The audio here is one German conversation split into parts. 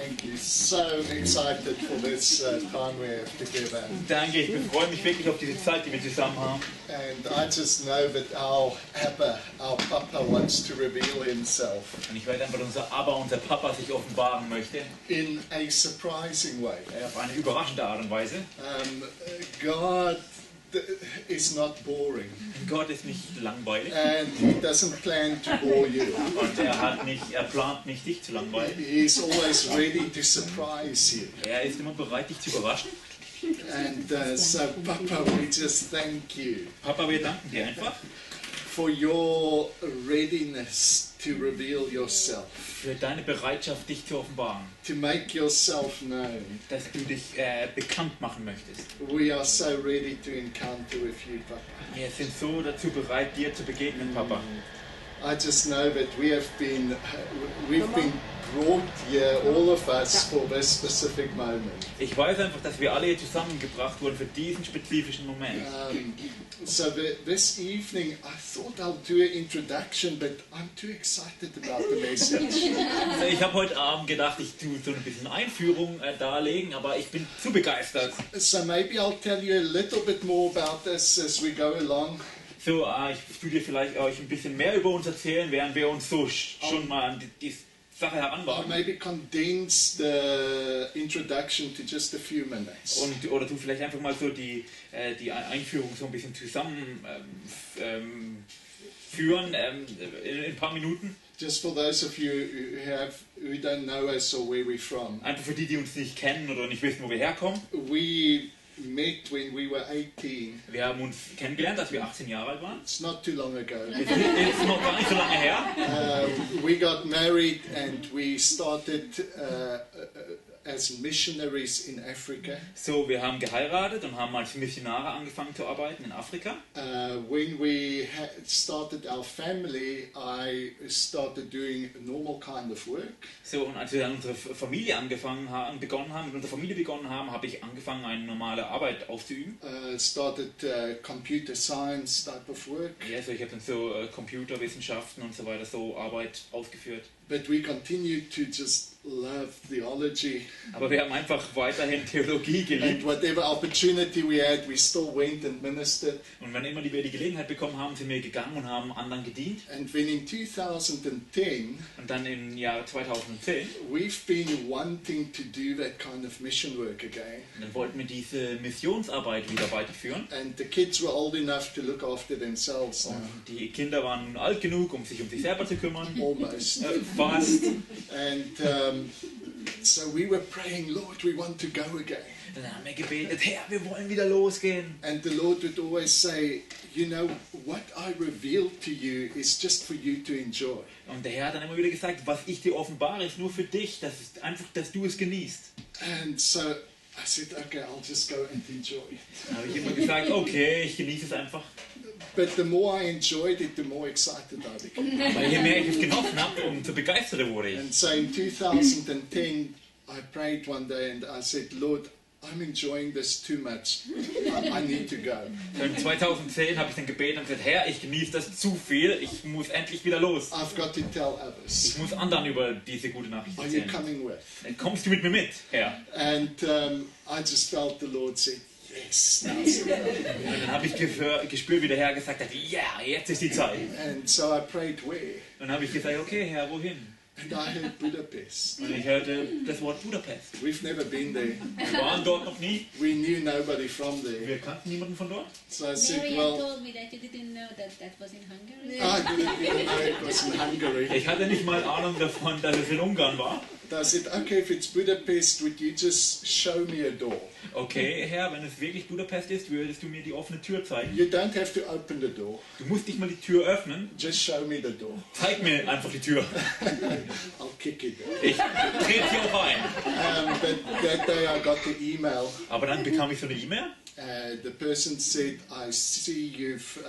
Thank you. So excited for this time we have together. Danke, ich freue mich wirklich auf diese Zeit, die wir zusammen haben. And I just know that our Papa wants to reveal himself. Und ich weiß einfach, dass unser Papa sich offenbaren möchte. In a surprising way. Auf eine überraschende Art und Weise. God is not boring. Gott ist nicht langweilig. And he doesn't plan to bore you. Und er plant nicht, dich zu langweilen. He is always ready to surprise you. Er ist immer bereit, dich zu überraschen. And so, Papa, we just thank you. Papa, wir danken dir einfach for your readiness to reveal yourself. Für deine Bereitschaft, dich zu offenbaren. To make yourself known. Dass du dich bekannt machen möchtest. We are so ready to encounter with you, Papa. Wir sind so dazu bereit, dir zu begegnen, Papa. I just know that we've been brought here, all of us, for this specific moment. Ich weiß einfach, dass wir alle hier zusammengebracht wurden für diesen spezifischen Moment. So this evening, I thought I'll do an introduction, but I'm too excited about the message. Also ich habe heute Abend gedacht, ich tue so ein bisschen Einführung darlegen, aber ich bin zu begeistert. So maybe I'll tell you a little bit more about this as we go along. So, ich würde vielleicht euch ein bisschen mehr über uns erzählen, während wir uns so schon mal an die Sache heranwagen. Maybe condense the introduction to just a few minutes. Oder du vielleicht einfach mal so die Einführung so ein bisschen zusammen führen in ein paar Minuten. Just for those of you who don't know us or where we're from. Einfach für die, die uns nicht kennen oder nicht wissen, wo wir herkommen. We met when we were 18. Wir haben uns kennengelernt, als wir 18 Jahre alt waren. It's not too long ago. Ist noch gar nicht so lange her. We got married and we started as missionaries in Africa. So, wir haben geheiratet und haben als Missionare angefangen zu arbeiten in Afrika. When we started our family, I started doing a normal kind of work. So, und als wir dann unsere Familie begonnen haben, habe ich angefangen, eine normale Arbeit auszuüben. Started computer science type of work. Ja, so ich habe dann so Computerwissenschaften und so weiter, so Arbeit ausgeführt. But we continued to just love theology. Aber wir haben einfach weiterhin Theologie geliebt. And whatever opportunity we had, we still went and ministered. Und wenn immer wir die Gelegenheit bekommen haben, sind wir gegangen und haben anderen gedient. And when in 2010, und dann im Jahr 2010, we've been wanting to do that kind of mission work again. Und dann wollten wir diese Missionsarbeit wieder weiterführen. And the kids were old enough to look after themselves now. Und die Kinder waren alt genug, um sich selber zu kümmern. Almost. Fast. And so we were praying, Lord, we want to go again. Dann haben wir gebetet, Herr, wir wollen wieder losgehen. And the Lord would always say, you know, what I revealed to you is just for you to enjoy. Und der Herr hat dann immer wieder gesagt, was ich dir offenbare, ist nur für dich, das ist einfach, dass du es genießt. And so I said, okay, I'll just go and enjoy it. Dann habe ich immer gesagt, okay, ich genieße es einfach. But the more I enjoyed it, the more excited I became. Weil je mehr ich es genossen habe, umso begeisterter wurde ich. And so in 2010, I prayed one day and I said, Lord, I'm enjoying this too much. I need to go. In 2010 habe ich dann gebetet und gesagt, Herr, ich genieße das zu viel, ich muss endlich wieder los. I've got to tell others. Ich muss anderen über diese gute Nachricht Are you erzählen. coming with? Kommst du mit mir mit, Herr? And I just felt the Lord say, yes, now's the time. Und dann habe ich gespürt, wie der Herr gesagt hat, ja, jetzt ist die Zeit. And so I prayed, where? Und dann habe ich gesagt, okay, Herr, wohin? And I heard Budapest. Und ich hörte das Wort Budapest. We've never been there. Wir waren dort noch nie. We knew nobody from there. Wir kannten niemanden von dort. So I said, Mary well, told me that you didn't know that was in Hungary. I didn't even know it was in Hungary. Ich hatte nicht mal Ahnung davon, dass es in Ungarn war. I said, okay, if it's Budapest, would you just show me a door? Okay, Herr, wenn es wirklich Budapest ist, würdest du mir die offene Tür zeigen? You don't have to open the door. Du musst nicht mal die Tür öffnen. Just show me the door. Zeig mir einfach die Tür. I'll kick it. Ich trete sie auch ein. But that day I got the email. Aber dann bekam ich so eine E-Mail. The person said, I see you've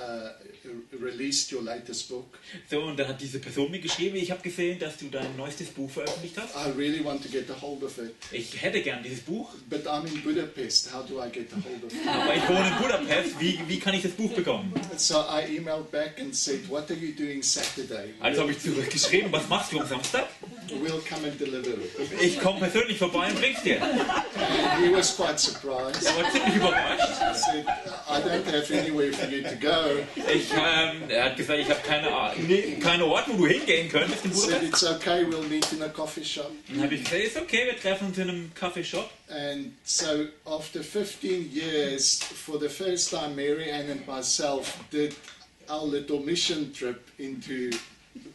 released your latest book. So, und dann hat diese Person mir geschrieben, ich habe gesehen, dass du dein neuestes Buch veröffentlicht hast. I really want to get a hold of it. Ich hätte gern dieses Buch. But I'm in Budapest. How do I get a hold of it? Aber ich wohne in Budapest. Wie kann ich das Buch bekommen? So I emailed back and said, what are you doing Saturday? Also habe ich zurückgeschrieben, was machst du am Samstag? we'll come and deliver it. Ich komme persönlich vorbei und bring's dir. And he was quite surprised. Er war ziemlich überrascht. He said, I don't have anywhere for you to go. Er hat gesagt, ich habe keine Ort, wo du hingehen könntest in He said, Budapest. it's okay, we'll meet in a coffee shop. Dann habe ich gesagt, ist okay, wir treffen uns in einem Kaffeeshop. And so after 15 years, for the first time, Mary Ann and myself did our little mission trip into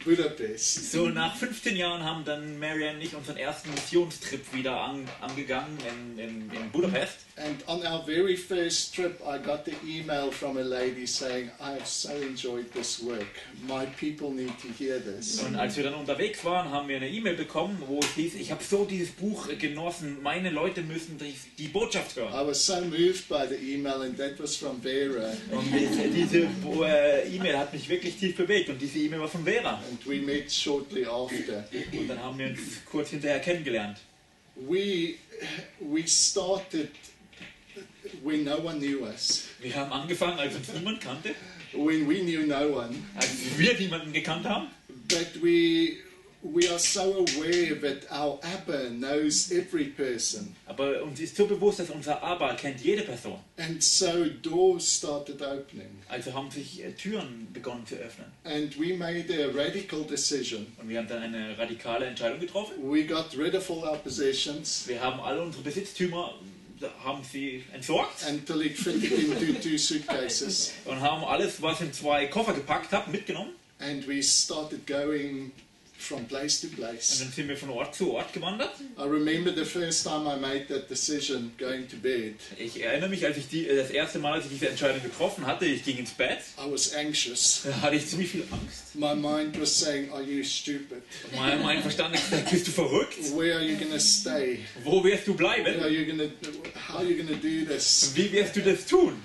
Budapest. So nach 15 Jahren haben dann Marianne und ich unseren ersten Missionstrip wieder angegangen in Budapest. And on our very first trip, I got the email from a lady saying, I have so enjoyed this work. My people need to hear this. Und als wir dann unterwegs waren, haben wir eine E-Mail bekommen, wo es hieß, ich habe so dieses Buch genossen, meine Leute müssen die Botschaft hören. I was so moved by the email, and that was from Vera. Und diese E-Mail hat mich wirklich tief bewegt und diese E-Mail war von Vera. And we met shortly after. Und dann haben wir uns kurz hinterher kennengelernt. We started when no one knew us. Wir haben angefangen, als uns niemand kannte, When we knew no one. als wir niemanden gekannt haben. But we are so aware that our Abba knows every person. Aber uns ist so bewusst, dass unser Abba kennt jede Person. And so doors started opening. Also haben sich Türen begonnen zu öffnen. And we made a radical decision. Und wir haben dann eine radikale Entscheidung getroffen. We got rid of all our possessions Wir haben alle unsere Besitztümer haben sie entsorgt until it fitted into 2 suitcases. und haben alles, was in 2 Koffer gepackt hat, mitgenommen. And we started going from place to Und place. dann sind wir von Ort zu Ort gewandert. I remember the first time I made that decision going to bed. Ich erinnere mich, als ich das erste Mal, als ich diese Entscheidung getroffen hatte, ich ging ins Bett, I was anxious. da hatte ich ziemlich viel Angst. My mind was saying, are you stupid? Mein Verstand hat gesagt, bist du verrückt? Where are you going to stay? Wo wirst du bleiben? How are you going to do this? Wie wirst du das tun?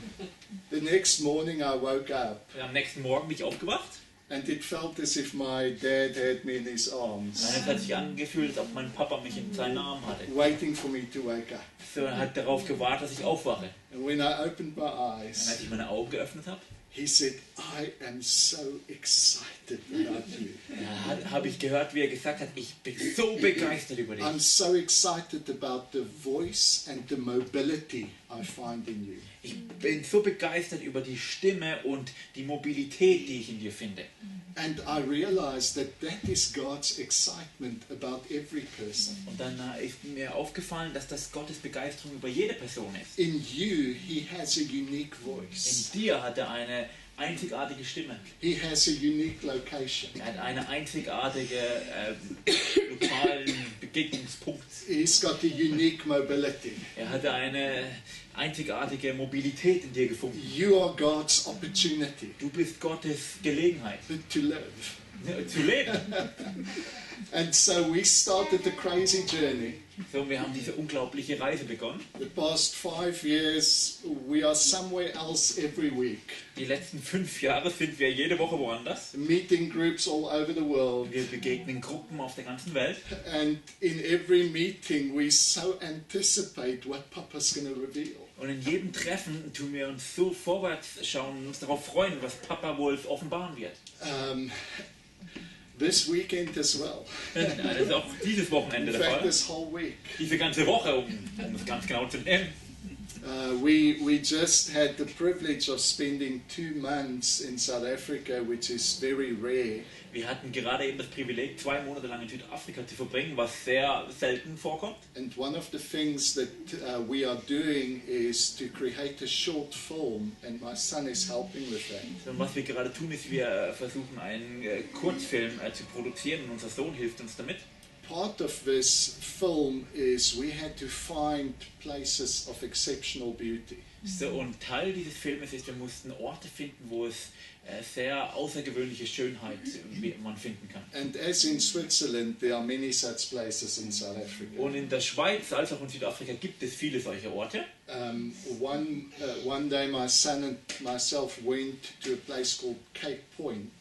The next morning I woke up Am nächsten Morgen bin ich aufgewacht. and it felt as if my dad had me in his arms, Es hat sich angefühlt, als ob mein Papa mich in seinen Armen hatte. waiting for me to wake up. So, er hat darauf gewartet, dass ich aufwache. And when I opened my Und als eyes, ich meine Augen geöffnet habe, he said, I am so excited about you. habe ich gehört, wie er gesagt hat, ich bin so begeistert über dich. I'm so excited about the voice and the mobility I find in you. Ich bin so begeistert über die Stimme und die Mobilität, die ich in dir finde. And I realized that is God's excitement about every person. Und dann ist mir aufgefallen, dass das Gottes Begeisterung über jede Person ist. In you, he has a unique voice. In dir hat er eine einzigartige Stimme. He has a unique location. Er hat einen einzigartigen lokalen Begegnungspunkt. He's got a unique mobility. Er hatte eine einzigartige Mobilität in dir gefunden. You are God's opportunity Du bist Gottes Gelegenheit, to live. zu leben. And so we started the crazy journey. So, wir haben diese unglaubliche Reise begonnen. The past 5 years, we are somewhere else every week. Die letzten 5 Jahre sind wir jede Woche woanders. Meeting groups all over the world. Wir begegnen Gruppen auf der ganzen Welt. And in every meeting, we so anticipate what Papa's going to reveal. Und in jedem Treffen tun wir uns so vorwärts schauen und uns darauf freuen, was Papa wohl offenbaren wird. This weekend as well. Das ist auch dieses Wochenende In der fact, Fall. this whole week. Diese ganze Woche, um es ganz genau zu nehmen. We just had the privilege of spending 2 months in South Africa, which is very rare. Wir hatten gerade eben das Privileg, 2 Monate lang in Südafrika zu verbringen, was sehr selten vorkommt. And one of the things that we are doing is to create a short film, and my son is helping with that. Und was wir gerade tun, ist, wir versuchen einen Kurzfilm zu produzieren und unser Sohn hilft uns damit. Part of this film is we had to find places of exceptional beauty. So, und Teil dieses Filmes ist, wir mussten Orte finden, wo es sehr außergewöhnliche Schönheit man finden kann. And as in Switzerland, there are many such places in South Africa. Und in der Schweiz als auch in Südafrika gibt es viele solche Orte. One day my son and myself went to a place called Cape Point.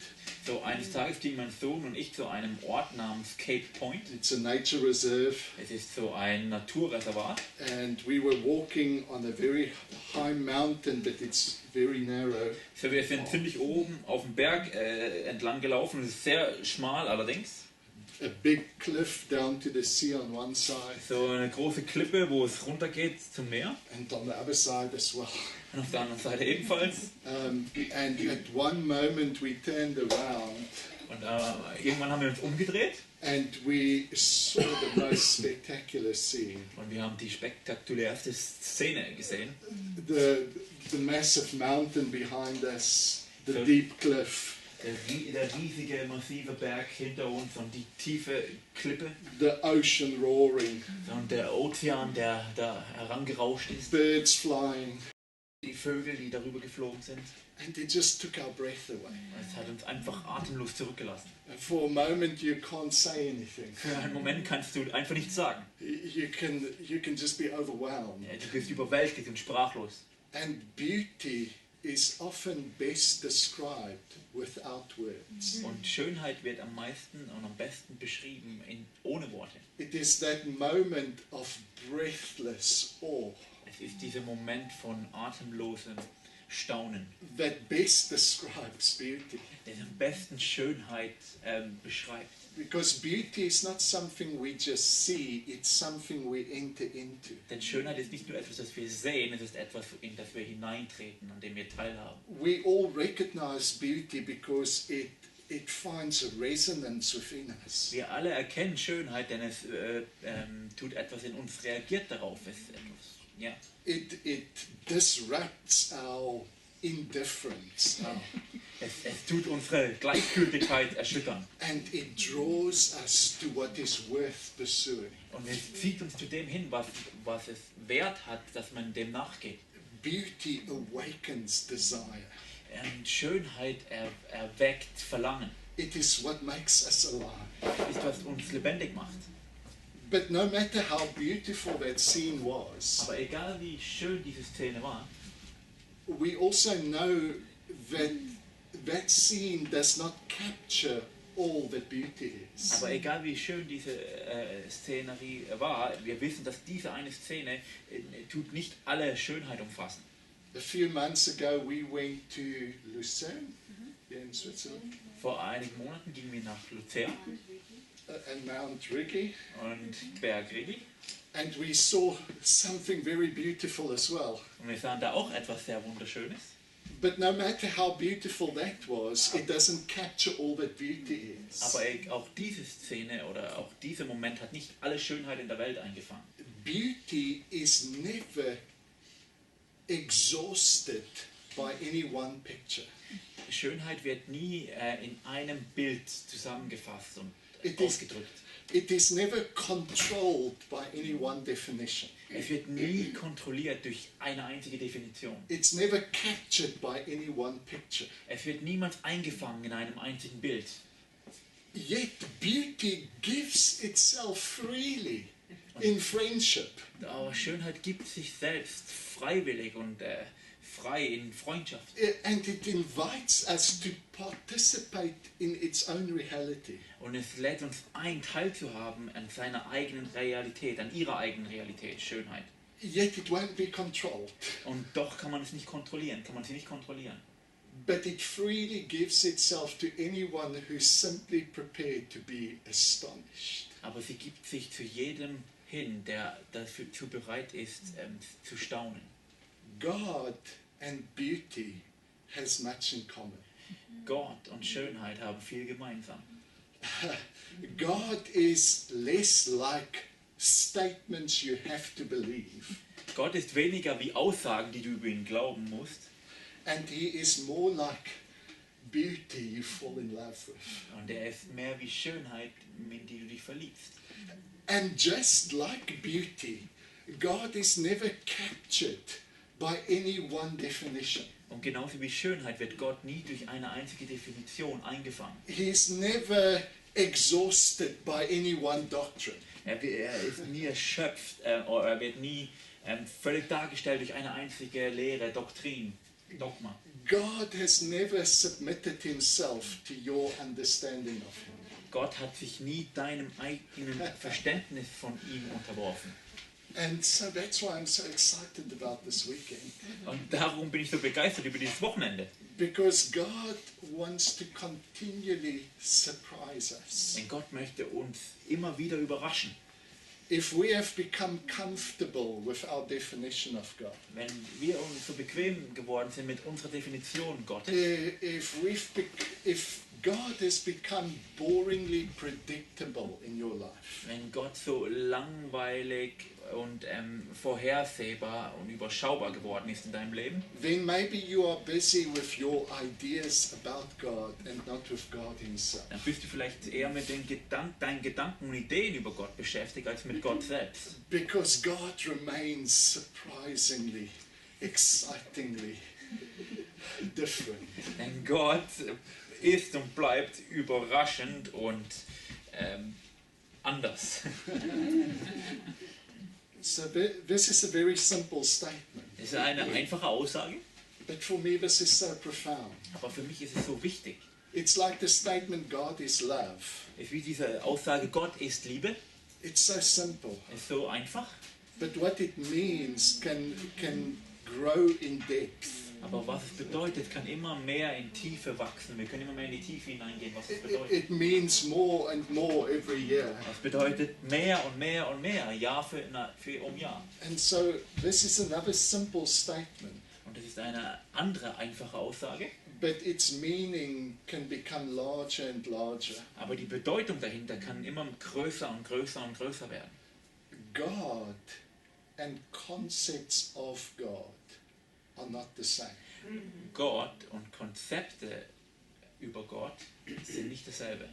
So, eines Tages gingen mein Sohn und ich zu einem Ort namens Cape Point. It's a nature reserve. Es ist so ein Naturreservat. And we were walking on a very high mountain, but it's very narrow. So, wir sind ziemlich oben auf dem Berg entlang gelaufen. Es ist sehr schmal allerdings. a big cliff down to the sea on one side, So eine große Klippe, wo es runtergeht zum Meer. and on the other side as well. Und auf der anderen Seite ebenfalls. And at one moment we turned around Und irgendwann haben wir uns umgedreht. and we saw the most spectacular scene. Und wir haben die spektakulärste Szene gesehen. The massive mountain behind us, the So- deep cliff, Der riesige, massive Berg hinter uns und die tiefe Klippe. the ocean roaring, Und der Ozean, der da herangerauscht ist. birds flying, Die Vögel, die darüber geflogen sind. and it just took our breath away. Es hat uns einfach atemlos zurückgelassen. And for a moment you can't say anything. Für einen Moment kannst du einfach nichts sagen. You can just be overwhelmed. Du bist überwältigt und sprachlos. And beauty is often best described without words. Und Schönheit wird am meisten und am besten beschrieben ohne Worte. It is that moment of breathless awe Es ist dieser Moment von atemlosem Staunen, that best describes beauty. der am besten Schönheit beschreibt. Because beauty is not something we just see, it's something we enter into. Denn Schönheit ist nicht nur etwas, das wir sehen, es ist etwas, in das wir hineintreten, an dem wir teilhaben. We all recognize beauty because it finds a resonance within us. Wir alle erkennen Schönheit, denn es tut etwas in uns, reagiert darauf. Es ist etwas, ja. It disrupts our indifference. Es tut unsere Gleichgültigkeit erschüttern. And it draws us to what is worth pursuing. Und es zieht uns zu dem hin, was es wert hat, dass man dem nachgeht. Beauty awakens desire. Schönheit erweckt Verlangen. It is what makes us alive. Ist, was uns lebendig macht. But no matter how beautiful that scene was, Aber egal wie schön diese Szene war, we also know that that scene does not capture all that beauty is. aber egal wie schön diese Szenerie war, wir wissen, dass diese eine Szene tut nicht alle Schönheit umfassen. A few months ago we went to Lucerne, here in Switzerland, Vor einigen Monaten gingen wir nach Luzern and Mount Rigi, und Berg Rigi and we saw something very beautiful as well. und wir sahen da auch etwas sehr Wunderschönes. But no matter how beautiful that was, it doesn't capture all that beauty is. Aber auch diese Szene oder auch dieser Moment hat nicht alle Schönheit in der Welt eingefangen. Beauty is never exhausted by any one picture. Schönheit wird nie in einem Bild zusammengefasst und It is- ausgedrückt. It is never controlled by any one definition. Es wird nie kontrolliert durch eine einzige Definition. It's never captured by any one picture. Es wird niemals eingefangen in einem einzigen Bild. Yet beauty gives itself freely in friendship. Aber Schönheit gibt sich selbst freiwillig und frei in Freundschaft. And it invites us to participate in its own reality. Und es lädt uns ein, teilzuhaben an seiner eigenen Realität, an ihrer eigenen Realität, Schönheit. Yet it won't be controlled. Und doch kann man es nicht kontrollieren, kann man sie nicht kontrollieren. But it freely gives itself to anyone who's simply prepared to be astonished. Aber sie gibt sich zu jedem hin, der dazu bereit ist, zu staunen. God and beauty has much in common. Gott und Schönheit haben viel gemeinsam. God is less like statements you have to believe, Gott ist weniger wie Aussagen, die du über ihn glauben musst. and He is more like beauty you fall in love with. Und er ist mehr wie Schönheit, in die du dich verliebst. And just like beauty, God is never captured by any one definition. Und genauso wie Schönheit wird Gott nie durch eine einzige Definition eingefangen. He is never exhausted by any one doctrine. Er ist nie erschöpft, oder er wird nie völlig dargestellt durch eine einzige Lehre, Doktrin, Dogma. God has never submitted Himself to your understanding of Him. Gott hat sich nie deinem eigenen Verständnis von ihm unterworfen. And so that's why I'm so excited about this weekend. Und darum bin ich so begeistert über dieses Wochenende. Because God wants to continually surprise us. Denn Gott möchte uns immer wieder überraschen. If we have become comfortable with our definition of God, Wenn wir uns so bequem geworden sind mit unserer Definition Gottes, if God has become boringly predictable in your life, wenn Gott so langweilig und vorhersehbar und überschaubar geworden ist in deinem Leben, then maybe you are busy with your ideas about God and not with God himself. dann bist du vielleicht eher mit den deinen Gedanken und Ideen über Gott beschäftigt, als mit Gott selbst. Because God remains surprisingly, excitingly different. Denn Gott ist und bleibt überraschend und anders. So this is a very simple statement, Das ist eine einfache Aussage, but for me this is so profound. aber für mich ist es so wichtig. It's like the statement God is love. Es ist wie diese Aussage, Gott ist Liebe. It's so simple, Es ist so einfach, but what it means can grow in depth. aber was es bedeutet, kann immer mehr in Tiefe wachsen. Wir können immer mehr in die Tiefe hineingehen, was es bedeutet. It means more and more every year. Es bedeutet mehr und mehr und mehr, Jahr für Jahr. And so this is another simple statement, Und das ist eine andere einfache Aussage, but its meaning can become larger and larger. aber die Bedeutung dahinter kann immer größer und größer und größer werden. God and concepts of God are not the same. Gott und Konzepte über Gott sind nicht dasselbe.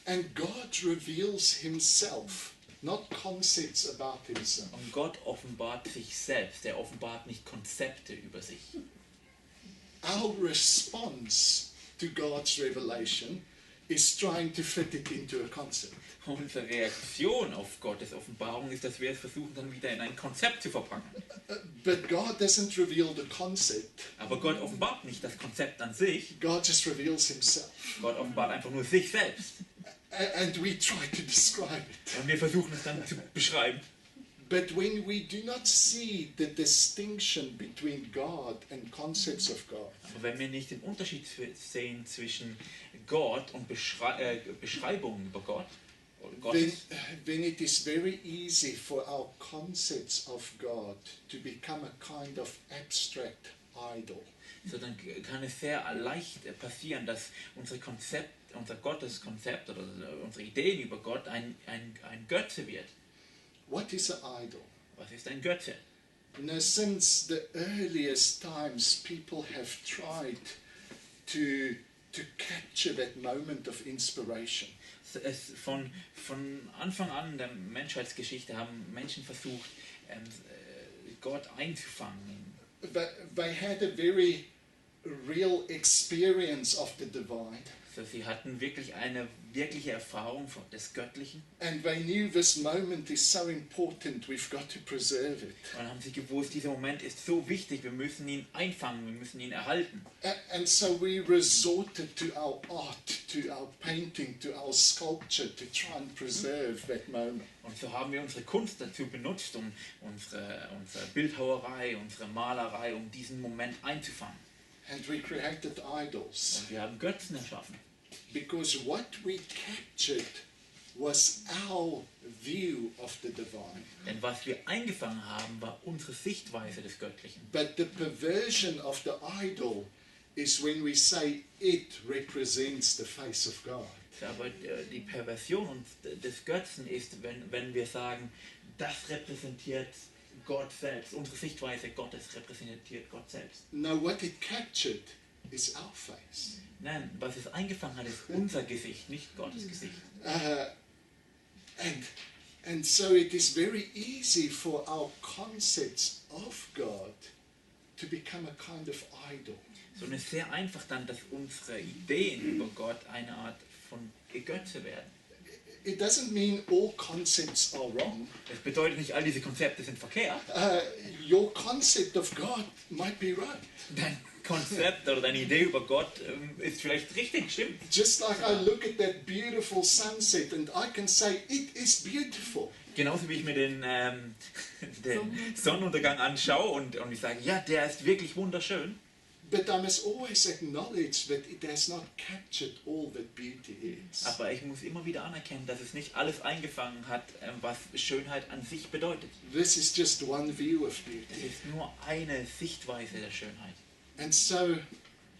And God reveals himself, not concepts about himself. Und Gott offenbart sich selbst, er offenbart nicht Konzepte über sich. Our response to God's revelation is trying to fit it into a concept. Unsere Reaktion auf Gottes Offenbarung ist, dass wir es versuchen, dann wieder in ein Konzept zu verpacken. But God doesn't reveal the concept. Aber Gott offenbart nicht das Konzept an sich. God just reveals himself. Gott offenbart einfach nur sich selbst. And we try to describe it. Und wir versuchen es dann zu beschreiben. But when we do not see the distinction between God and concepts of God, Aber wenn wir nicht den Unterschied sehen zwischen Gott und Beschreibungen über Gott, oder Gottes, then it is very easy for our concepts of God to become a kind of abstract idol. so dann kann es sehr leicht passieren, dass unser Gotteskonzept oder unsere Ideen über Gott ein Götze wird. What is an idol? Was ist ein Götze? Since the earliest times, people have tried to capture that moment of inspiration. Von Anfang an der Menschheitsgeschichte haben Menschen versucht, Gott einzufangen. They had a very real experience of the divine. So, sie hatten wirklich eine wirkliche Erfahrung des Göttlichen. And they knew this moment is so important, we've got to preserve it. Und dann haben sie gewusst, dieser Moment ist so wichtig, wir müssen ihn einfangen, wir müssen ihn erhalten. And so we resorted to our art, to our painting, to our sculpture to try and preserve that moment. Und so haben wir unsere Kunst dazu benutzt, um unsere Bildhauerei, unsere Malerei, um diesen Moment einzufangen. And we created idols. Und wir haben Götzen erschaffen. Because what we captured was our view of the divine. Denn was wir eingefangen haben, war unsere Sichtweise des Göttlichen. But the perversion of the idol is when we say it represents the face of God. Aber die Perversion des Götzen ist, wenn wir sagen, das repräsentiert Gott selbst. Unsere Sichtweise Gottes repräsentiert Gott selbst. No, what it captured is our face. Nein, was es eingefangen hat, ist unser Gesicht, nicht Gottes Gesicht. And so it is very easy for our concepts of God to become a kind of idol. So, und es ist sehr einfach dann, dass unsere Ideen über Gott eine Art von Götze werden. It doesn't mean all concepts are wrong. Das bedeutet nicht, all diese Konzepte sind verkehrt. Your concept of God might be right. Dein Konzept oder deine Idee über Gott ist vielleicht richtig, stimmt. Just like I look at that beautiful sunset and I can say it is beautiful. Genauso wie ich mir den Sonnenuntergang anschaue und ich sage, ja, der ist wirklich wunderschön. But I must always acknowledge that it has not captured all that beauty is. Aber ich muss immer wieder anerkennen, dass es nicht alles eingefangen hat, was Schönheit an sich bedeutet. This is just one view of Es beauty. ist nur eine Sichtweise der Schönheit. And so,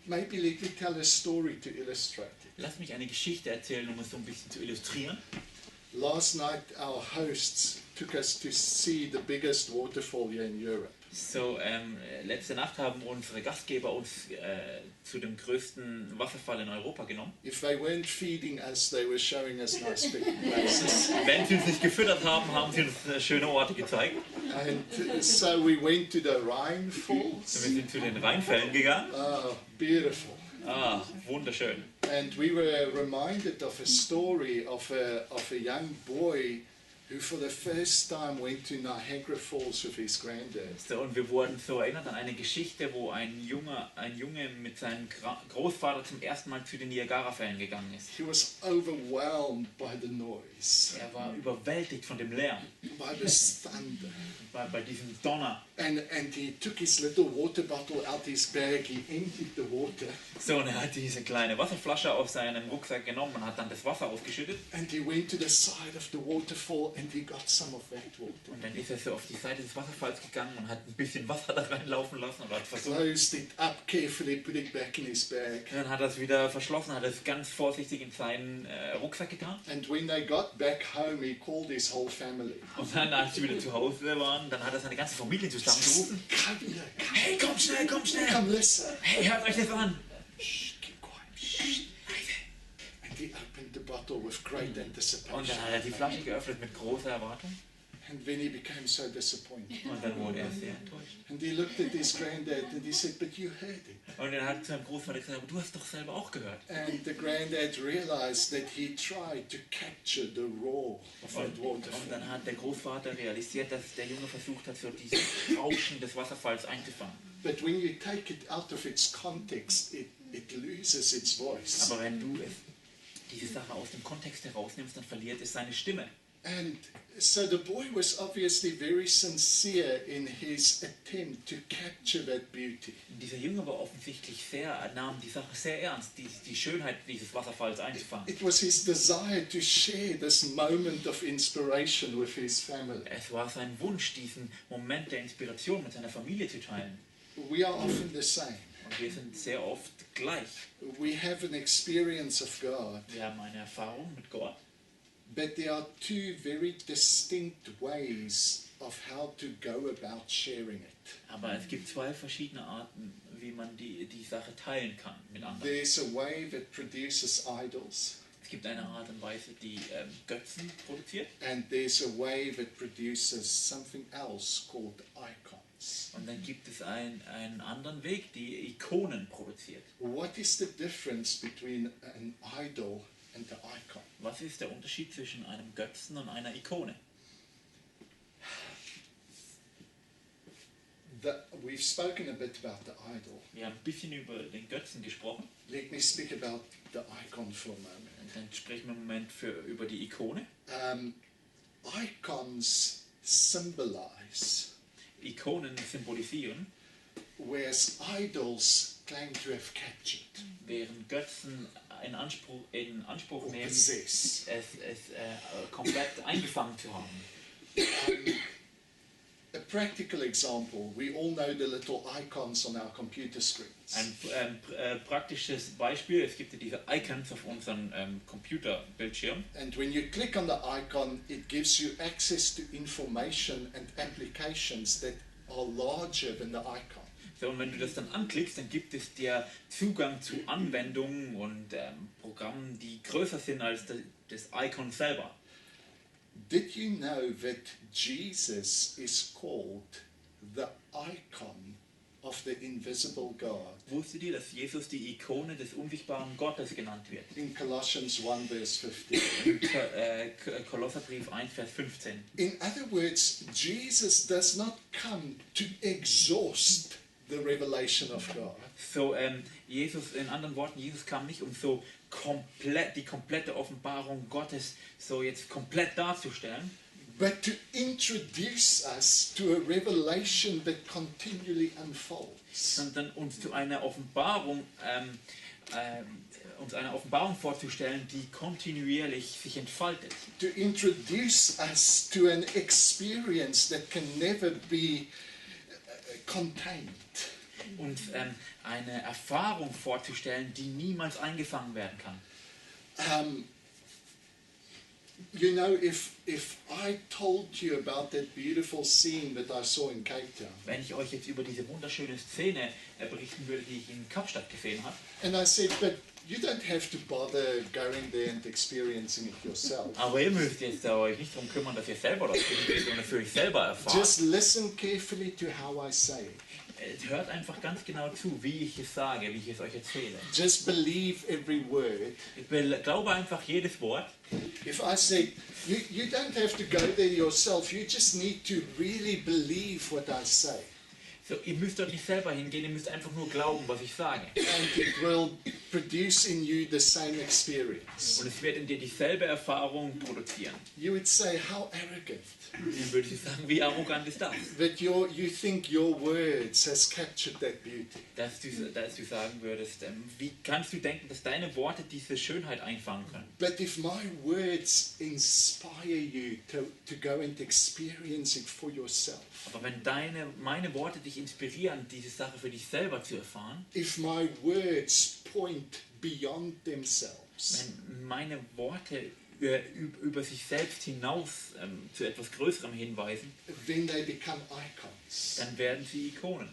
maybe let me tell a story to illustrate it. Lass mich eine Geschichte erzählen, um es so ein bisschen zu illustrieren. Last night, our hosts took us to see the biggest waterfall here in Europe. So, letzte Nacht haben unsere Gastgeber uns zu dem größten Wasserfall in Europa genommen. If they weren't feeding us, they were showing us nice big places. Wenn sie uns nicht gefüttert haben, haben sie uns schöne Orte gezeigt. And so we went to the Rhine Falls. Wir sind zu den Rheinfällen gegangen. Oh, beautiful. Ah, wunderschön. And we were reminded of a story of a young boy who for the first time went to Niagara Falls with his granddad. So, und wir wurden so erinnert an eine Geschichte, wo ein Junge mit seinem Großvater zum ersten Mal zu den Niagarafällen gegangen ist. He was overwhelmed by the noise, Er war überwältigt von dem Lärm, by the thunder. bei diesem Donner. And he took his little water bottle out his bag, he emptied the water, So, und er hat diese kleine Wasserflasche aus seinem Rucksack genommen und hat dann das Wasser ausgeschüttet. and he went to the side of the waterfall and he got some of that water. Und dann ist er so auf die Seite des Wasserfalls gegangen und hat ein bisschen Wasser da reinlaufen lassen und hat versucht. Closed it up carefully, put it back in his bag. Dann hat er es wieder verschlossen, hat es ganz vorsichtig in seinen Rucksack getan. And when they got back home, he called his whole family. Und dann, als sie wieder zu Hause waren, dann hat er seine ganze Familie zusammengerufen. Come here, Hey, kommt schnell, kommt schnell! come listen. Hey, hört euch das an! Shh, keep quiet. Shh. And he opened the bottle with great Und anticipation. dann hat er die Flasche geöffnet mit großer Erwartung. And then he became so disappointed. Und dann wurde er sehr enttäuscht. And he looked at his granddad and he said, but you heard it. Und er hat zu seinem Großvater gesagt, aber du hast doch selber auch gehört. And the granddad realized that he tried to capture the roar of that Und waterfall. dann hat der Großvater realisiert, dass der Junge versucht hat, so dieses Rauschen des Wasserfalls einzufangen. But when you take it out of its context, it loses its voice. Aber wenn du diese Sache aus dem Kontext herausnimmst, dann verliert es seine Stimme. And so the boy was obviously very sincere in his attempt to capture that beauty. Dieser Junge war offensichtlich nahm die Sache sehr ernst, die Schönheit dieses Wasserfalls einzufangen. It was his desire to share this moment of inspiration with his family. Es war sein Wunsch, diesen Moment der Inspiration mit seiner Familie zu teilen. We are often the same. Und wir sind sehr oft gleich. We have an experience of God, Wir haben eine Erfahrung mit Gott, but there are two very distinct ways of how to go about sharing it. aber es gibt zwei verschiedene Arten, wie man die Sache teilen kann mit anderen. There's a way that produces idols, Es gibt eine Art und Weise, die Götzen produziert, and there's a way that produces something else called icons. und dann gibt es einen anderen Weg, die Ikonen produziert. What is the difference between an idol and the icon? Was ist der Unterschied zwischen einem Götzen und einer Ikone? We've spoken a bit about the idol. Wir haben ein bisschen über den Götzen gesprochen, Let me speak about the icon for a moment. und dann sprechen wir einen Moment über die Ikone. Icons symbolize, Ikonen symbolisieren, whereas idols claim to have captured während Götzen in Anspruch or nehmen, possess. es komplett eingefangen zu haben. A practical example, we all know the little icons on our computer screens. Ein praktisches Beispiel, es gibt ja diese Icons auf unserem Computerbildschirm. And when you click on the icon, it gives you access to information and applications that are larger than the icon. So, und wenn du das dann anklickst, dann gibt es dir Zugang zu Anwendungen und Programmen, die größer sind als das Icon selber. Did you know that Jesus is called the icon of the invisible God? Wusstet ihr, dass Jesus die Ikone des unsichtbaren Gottes genannt wird? In Colossians 1 verse 15. Kolosserbrief 1, Vers 15. In other words, Jesus does not come to exhaust the revelation of God. So, Jesus, in anderen Worten, Jesus kam nicht, um so die komplette Offenbarung Gottes so jetzt komplett darzustellen, But to introduce us to a revelation that continually unfolds. sondern uns zu einer Offenbarung, vorzustellen, die kontinuierlich sich entfaltet. To introduce us to an experience that can never be contained. Und eine Erfahrung vorzustellen, die niemals eingefangen werden kann. You know, if I told you about that beautiful scene that I saw in Cape Town, Wenn ich euch jetzt über diese wunderschöne Szene berichten würde, die ich in Kapstadt gesehen habe, and I said, but you don't have to bother going there and experiencing it yourself. aber ihr müsst jetzt euch nicht darum kümmern, dass ihr selber dorthin geht und es für euch selber erfahrt. Just listen carefully to how I say it. Hört einfach ganz genau zu, wie ich es sage, wie ich es euch erzähle. Just believe every word. Ich glaube einfach jedes Wort. If I say, you don't have to go there yourself, you just need to really believe what I say. So, ihr müsst dort nicht selber hingehen, ihr müsst einfach nur glauben, was ich sage. And it will produce in you the same experience. Und es wird in dir dieselbe Erfahrung produzieren. You would say, how arrogant. Dann würde ich sagen, wie arrogant ist das? That you think your words has captured that beauty. Dass du sagen würdest, wie kannst du denken, dass deine Worte diese Schönheit einfangen können? But if my words inspire you to go and experience it for yourself, Aber wenn meine Worte dich inspirieren, diese Sache für dich selber zu erfahren, if my words point beyond themselves, wenn meine Worte über sich selbst hinaus zu etwas Größerem hinweisen, then they become icons. dann werden sie Ikonen.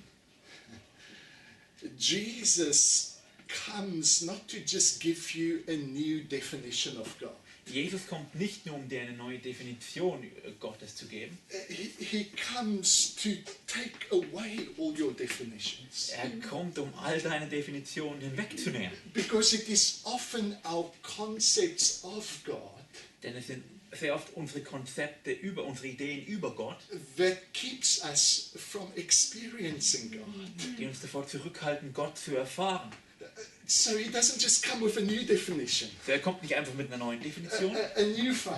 Jesus comes not to just give you a new definition of God. Jesus kommt nicht nur, um dir eine neue Definition Gottes zu geben. He comes to take away all your definitions. Er kommt, um all deine Definitionen hinwegzunehmen. Because it is often our concepts of God Denn es sind sehr oft unsere Konzepte unsere Ideen über Gott, that keeps us from experiencing God. die uns davor zurückhalten, Gott zu erfahren. So he doesn't just come with a new definition, So, er kommt nicht einfach mit einer neuen Definition, a new faith,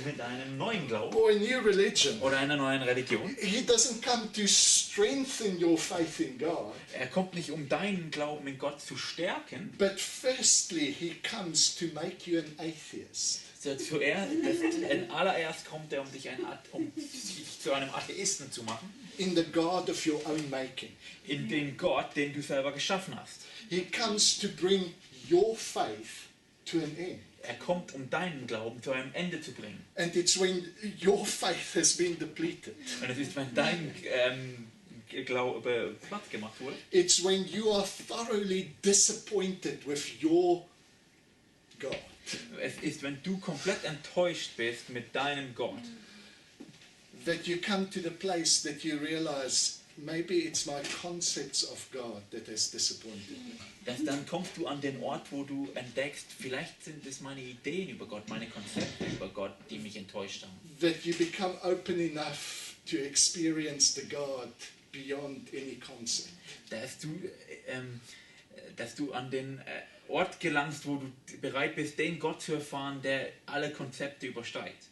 mit einem neuen Glauben or a new religion. oder einer neuen Religion. He doesn't come to strengthen your faith in God, Er kommt nicht, um deinen Glauben in Gott zu stärken, but firstly, he comes to make you an atheist. in allererst kommt er, um dich zu einem Atheisten zu machen, In the God of your own making. in den Gott, den du selber geschaffen hast. He comes to bring your faith to an end. Er kommt, um deinen Glauben zu einem Ende zu bringen. And it's when your faith has been depleted. Und es ist, wenn dein Glaube platt gemacht wurde. It's when you are thoroughly disappointed with your God. Es ist, wenn du komplett enttäuscht bist mit deinem Gott, That you come to the place that you realize maybe it's my concepts of God that has disappointed me. dann kommst du an den Ort, wo du entdeckst, vielleicht sind es meine Ideen über Gott, meine Konzepte über Gott, die mich enttäuscht haben. That you become open enough to experience the God beyond any concept. Dass du an den Ort gelangst, wo du bereit bist, den Gott zu erfahren, der alle Konzepte übersteigt.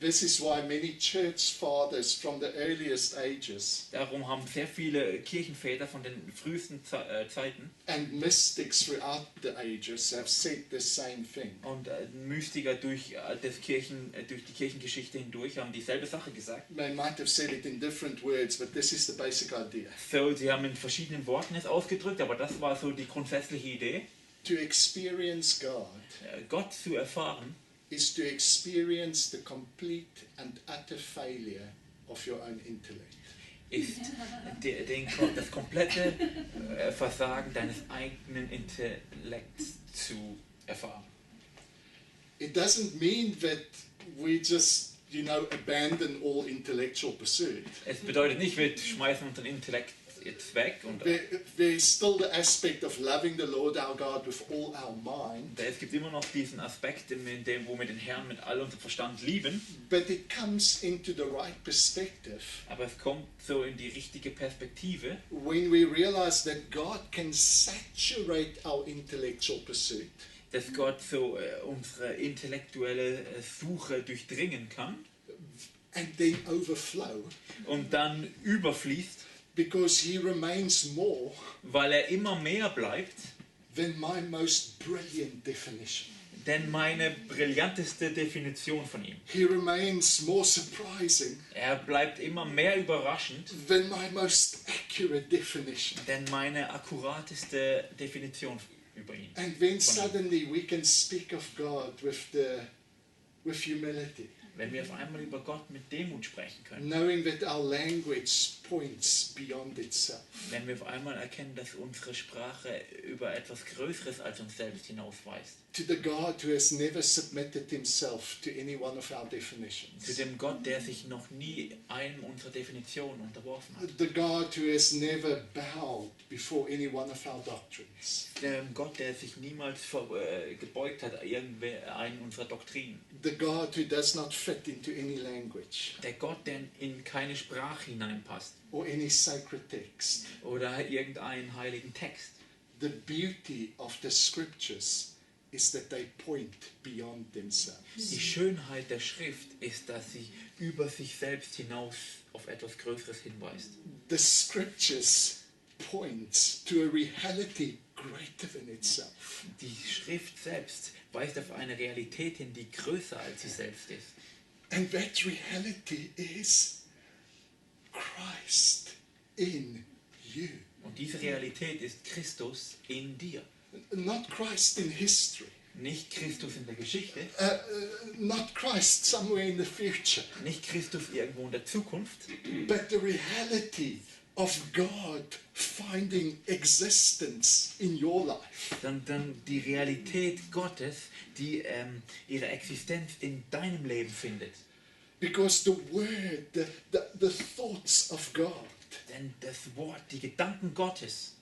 This is why many church fathers from the earliest ages Darum haben sehr viele Kirchenväter von den frühesten Zeiten and mystics throughout the ages have said the same thing. und Mystiker durch die Kirchengeschichte hindurch haben dieselbe Sache gesagt. They might have said it in different words, but this is the basic idea. So, sie haben in verschiedenen Worten es ausgedrückt, aber das war so die grundsätzliche Idee. To experience God Gott zu erfahren is to experience the complete and utter failure of your own intellect. ist das komplette Versagen deines eigenen Intellekts zu erfahren. It doesn't mean that we just, abandon all intellectual pursuit. Es bedeutet nicht, wir schmeißen unseren Intellekt jetzt weg. Und There's still the aspect of loving the Lord our God with all our mind, es gibt immer noch diesen Aspekt, in dem, wo wir den Herrn mit all unserem Verstand lieben. but it comes into the right perspective Aber es kommt so in die richtige Perspektive, when we realize that God can saturate our intellectual pursuit dass Gott so unsere intellektuelle Suche durchdringen kann and then overflow und dann überfließt, because He remains more weil er immer mehr bleibt, than my most brilliant definition. denn meine brillanteste Definition von ihm. He remains more surprising Er bleibt immer mehr überraschend, than my most accurate definition. denn meine akkurateste Definition über ihn. And then suddenly we can speak of God with humility, Wenn wir auf einmal über Gott mit Demut sprechen können, knowing that our language points beyond itself. wenn wir auf einmal erkennen, dass unsere Sprache über etwas Größeres als uns selbst hinausweist. To the God who has never submitted himself to any one of our Zu definitions. dem Gott, der sich noch nie einem unserer Definitionen unterworfen hat. The God who has never bowed before any one of our doctrines. Dem Gott, der sich niemals gebeugt hat, einen unserer Doktrinen. The God who does not fit into any language Der Gott, der in keine Sprache hineinpasst or any sacred text. oder irgendeinen heiligen Text. The beauty of the scriptures is that they point beyond themselves. Die Schönheit der Schrift ist, dass sie über sich selbst hinaus auf etwas Größeres hinweist. The scriptures point to a reality greater than itself. Die Schrift selbst weist auf eine Realität hin, die größer als sie selbst ist. And that reality is Christ in you. Und diese Realität ist Christus in dir. Not Christ in history, Nicht Christus in der Geschichte, not Christ somewhere in the future, nicht Christus irgendwo in der Zukunft, but the reality of God finding existence in your life. sondern die Realität Gottes, die ihre Existenz in deinem Leben findet. Because the word, the thoughts of God Denn das Wort, die Gedanken Gottes,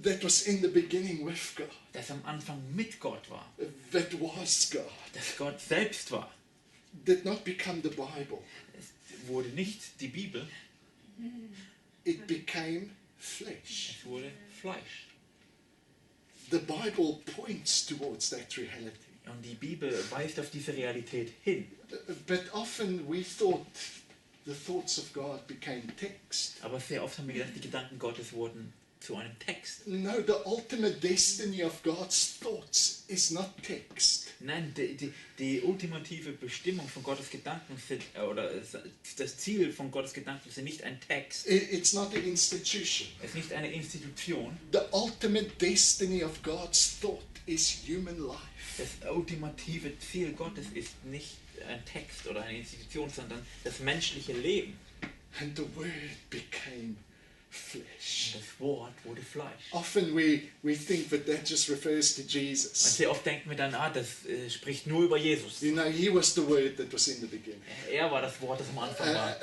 that was in the beginning with God, das am Anfang mit Gott war, that was God, das Gott selbst war, did not become the Bible. es wurde nicht die Bibel, It became flesh. es wurde Fleisch. The Bible points towards that reality. Und die Bibel weist auf diese Realität hin. But often we thought the thoughts of God became text. Aber sehr oft haben wir gedacht, die Gedanken Gottes wurden zu einem Text. No, the ultimate destiny of God's thoughts is not text. Nein, die ultimative Bestimmung von Gottes Gedanken sind, oder das Ziel von Gottes Gedanken sind nicht ein Text. It's not an institution. Es ist nicht eine Institution. The ultimate destiny of God's thought is human life. Das ultimative Ziel Gottes ist nicht ein Text oder eine Institution, sondern das menschliche Leben. And the word became flesh. Und das Wort wurde Fleisch. Often we think that just refers to Und Jesus. sehr oft denken wir dann, das spricht nur über Jesus. You know, he was the word that was in the beginning. Er war das Wort, das am Anfang war.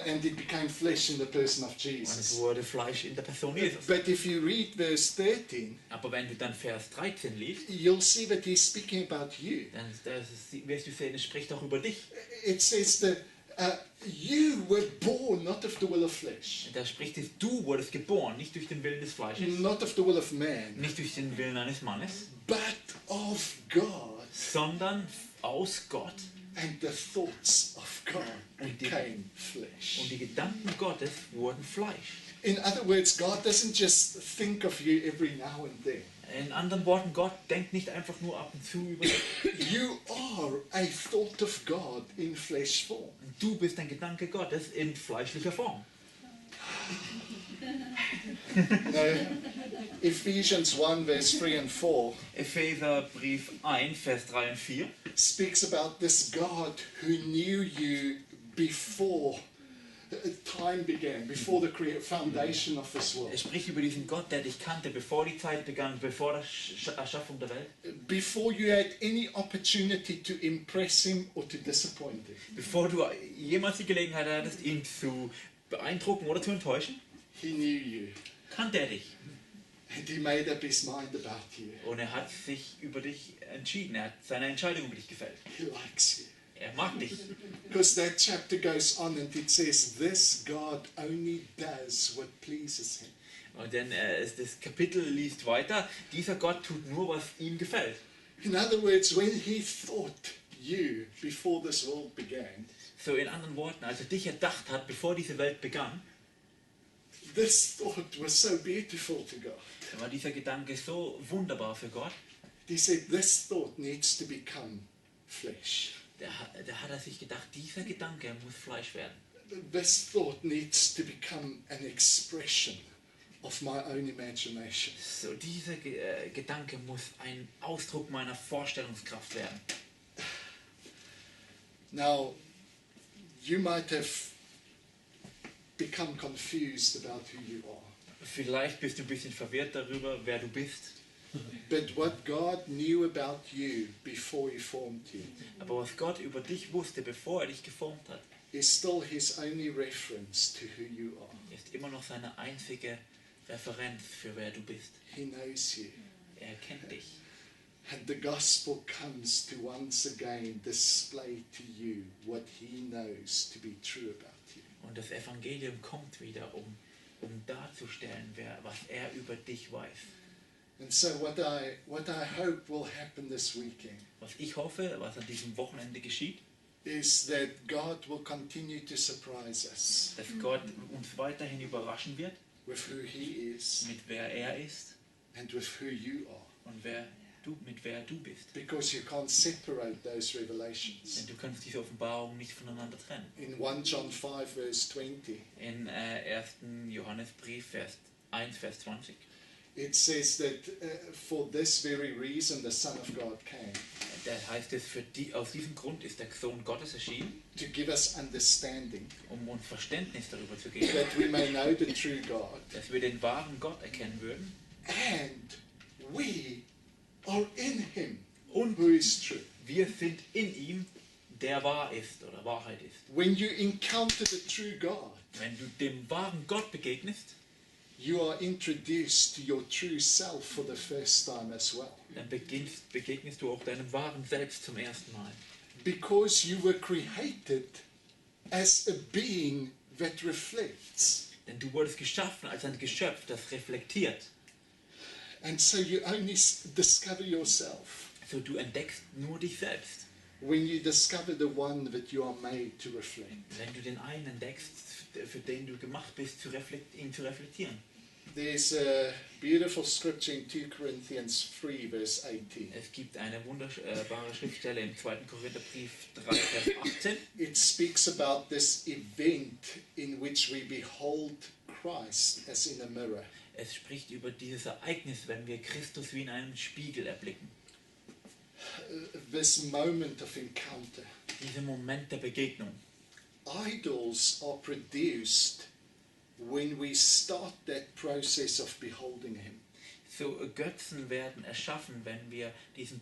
And it became flesh in the person of Und es Jesus. wurde Fleisch in der Person Jesus. But if you read verse 13, Aber wenn du dann Vers 13 liest, you'll see that he's speaking about you. dann wirst du sehen, es spricht auch über dich. It says that you were born not of the will of flesh, Da spricht es, du wurdest geboren, nicht durch den Willen des Fleisches, not of the will of man, nicht durch den Willen eines Mannes, but of God. sondern aus Gott. And the thoughts of God became Und flesh. die Gedanken Gottes wurden Fleisch. In other words, God doesn't just think of you every now and then. In anderen Worten, Gott denkt nicht einfach nur ab und zu über dich. You are a thought of God in flesh form. Du bist ein Gedanke Gottes in fleischlicher Form. Now, Ephesians 1 verse 3 and 4 Epheserbrief 1, Vers 3 und 4 speaks about this God who knew you before time began, before the foundation of this world. Er spricht über diesen Gott, der dich kannte, bevor die Zeit begann, bevor die Erschaffung der Welt. Before you had any opportunity to impress him or to disappoint him. Bevor du jemals die Gelegenheit hattest, ihn zu beeindrucken oder zu enttäuschen. He knew you. kannte er dich. And he made up his mind about you. Und er hat sich über dich entschieden. Er hat seine Entscheidung über dich gefällt. He likes you. Er mag dich. Because that chapter goes on and it says, this God only does what pleases him. Und dann das Kapitel liest weiter. Dieser Gott tut nur, was ihm gefällt. In other words, when he thought you before this world began, So in anderen Worten, als er dich erdacht hat, bevor diese Welt begann, this thought was so beautiful to God. war dieser Gedanke so wunderbar für Gott. He said, this thought needs to become flesh. Da hat er sich gedacht, dieser Gedanke muss Fleisch werden. This thought needs to become an expression of my own imagination. So dieser Gedanke muss ein Ausdruck meiner Vorstellungskraft werden. Now, you might have become confused about who you are. Vielleicht bist du ein bisschen verwirrt darüber, wer du bist. But what God knew about you before he formed you Aber was Gott über dich wusste, bevor er dich geformt hat, is still his only reference to who you are. ist immer noch seine einzige Referenz für wer du bist. He knows you. Er kennt dich. And the gospel comes to once again display to you what he knows to be true about you. Und das Evangelium kommt wieder, um darzustellen, was er über dich weiß. And so what I hope will happen this weekend Was ich hoffe, was an diesem Wochenende geschieht, is that God will continue to surprise us dass Gott uns weiterhin überraschen wird, with who he is mit wer er ist and with who you are. und mit wer du bist. Because you can't separate those revelations. Denn du kannst diese Offenbarung nicht voneinander trennen. In 1 John 5 verse 20, In 1. Johannesbrief, Vers 1, Vers 20, it says that for this very reason the Son of God came, da heißt es, aus diesem Grund ist der Sohn Gottes erschienen, to give us understanding, um uns Verständnis darüber zu geben, that we may know the true God, dass wir den wahren Gott erkennen würden and we are in him, und who is true. wir sind in ihm, der wahr ist oder Wahrheit ist. When you encounter the true God, Wenn du dem wahren Gott begegnest, you are introduced to your true self for the first time as well. dann begegnest du auch deinem wahren Selbst zum ersten Mal. Because you were created as a being that reflects. Denn du wurdest geschaffen als ein Geschöpf, das reflektiert. And so you only discover yourself So du entdeckst nur dich selbst, when you discover the one that you are made to reflect. wenn du den einen entdeckst, für den du gemacht bist, ihn zu reflektieren. There's a beautiful scripture in 2 Corinthians 3 verse 18. Es gibt eine wunderbare Schriftstelle im 2. Korintherbrief 3, Vers 18. It speaks about this event in which we behold Christ as in a mirror. Es spricht über dieses Ereignis, wenn wir Christus wie in einem Spiegel erblicken. This moment of encounter. Dieser Moment der Begegnung. Idols are produced when we start that process of beholding him. So Götzen werden erschaffen, wenn wir diesen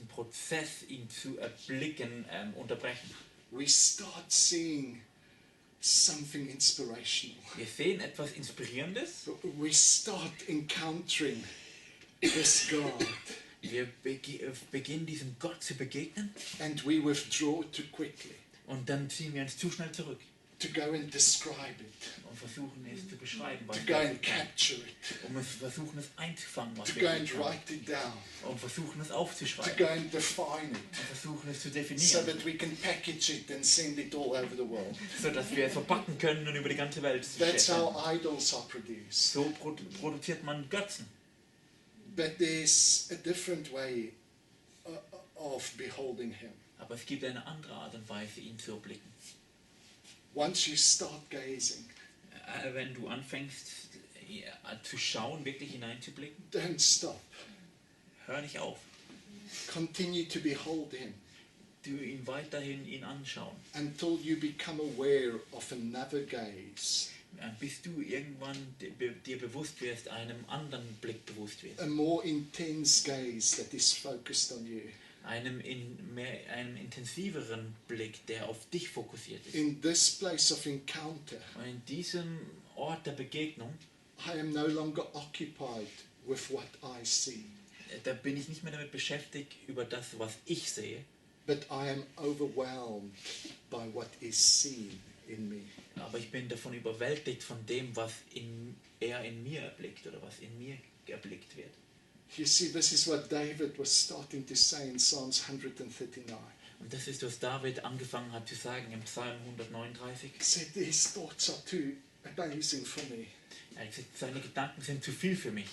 Prozess, ihn zu erblicken, unterbrechen. We start seeing something inspirational. Wir sehen etwas Inspirierendes. We start encountering this God, Wir beginnen diesem Gott zu begegnen and we withdraw too quickly und dann ziehen wir uns zu schnell zurück to go and describe it, und versuchen es zu beschreiben, to was go wir and capture it, und wir versuchen es einzufangen, was to go wir and sehen, write it down, und versuchen es to aufzuschreiben go and define it, und versuchen es zu so definieren, that we can package it and send it all over the world. so dass wir es verpacken können und über die ganze Welt zu That's schicken. how idols are produced. So produziert man Götzen. But there's a different way of beholding him. Aber es gibt eine andere Art und Weise, ihn zu erblicken. Once you start gazing, Wenn du anfängst zu schauen, wirklich hineinzublicken, don't stop. hör nicht auf. Continue to behold him Du ihn weiterhin anschauen, until you become aware of another gaze, bis du irgendwann dir bewusst wirst, einem anderen Blick bewusst wirst. a more intense gaze that is focused on you. Einem intensiveren Blick, der auf dich fokussiert ist. In this place of encounter, Und in diesem Ort der Begegnung, I am no longer occupied with what I see, da bin ich nicht mehr damit beschäftigt über das, was ich sehe, but I am overwhelmed by what is seen in me. aber ich bin davon überwältigt von dem, was er in mir erblickt oder was in mir erblickt wird. You see, this is what David was starting to say in Psalms 139. Und das ist, was David angefangen hat zu sagen im Psalm 139. He said, these thoughts are too amazing for me. Er hat gesagt, seine Gedanken sind zu viel für mich.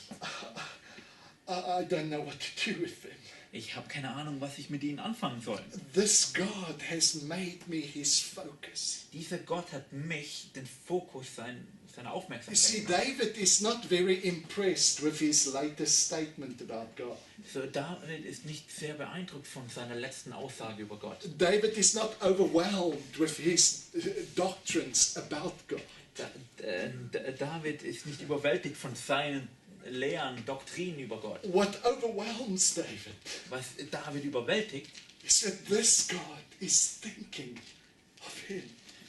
I don't know what to do with them. Ich habe keine Ahnung, was ich mit ihnen anfangen soll. This God has made me his focus. Dieser Gott hat mich, den Fokus seiner You Aufmerksamkeit see, gemacht. David is not very impressed with his latest statement about God. So, David ist nicht sehr beeindruckt von seiner letzten Aussage über Gott. David is not overwhelmed with his doctrines about God. David ist nicht überwältigt von seinen Lehren, Doktrinen über Gott. What overwhelms David Was David überwältigt, is that this God is thinking of him.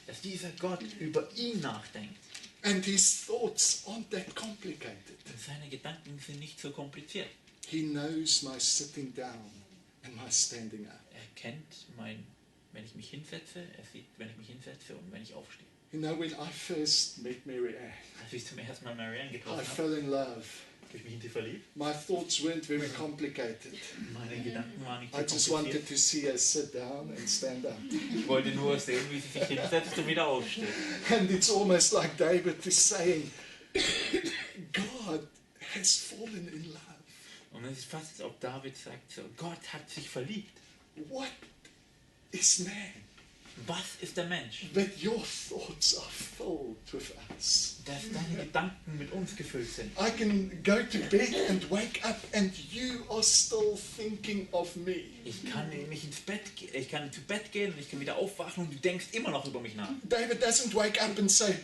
dass dieser Gott über ihn nachdenkt. And his thoughts aren't that complicated. Und seine Gedanken sind nicht so kompliziert. He knows my sitting down and my standing up. Er kennt wenn ich mich hinsetze, er sieht, wenn ich mich hinsetze und wenn ich aufstehe. You know, when I first met Mary Ann, Als ich zum ersten Mal Marianne I getroffen habe, fell in love. habe ich mich in sie verliebt. My thoughts weren't very complicated. Meine Gedanken waren nicht I so just kompliziert. wanted to see her sit down and stand up. Ich wollte nur sehen, wie sie sich hinsetzt und wieder aufsteht. And it's almost like David is saying, God has fallen in love. Und es ist fast, als ob David sagt, so, Gott hat sich verliebt. What is man? Was ist der Mensch? That your thoughts are filled with us. Dass deine Gedanken mit uns gefüllt sind. I can go to bed and wake up and you are still thinking of me. Ich kann zu Bett gehen und ich kann wieder aufwachen und du denkst immer noch über mich nach. David doesn't wake up and say,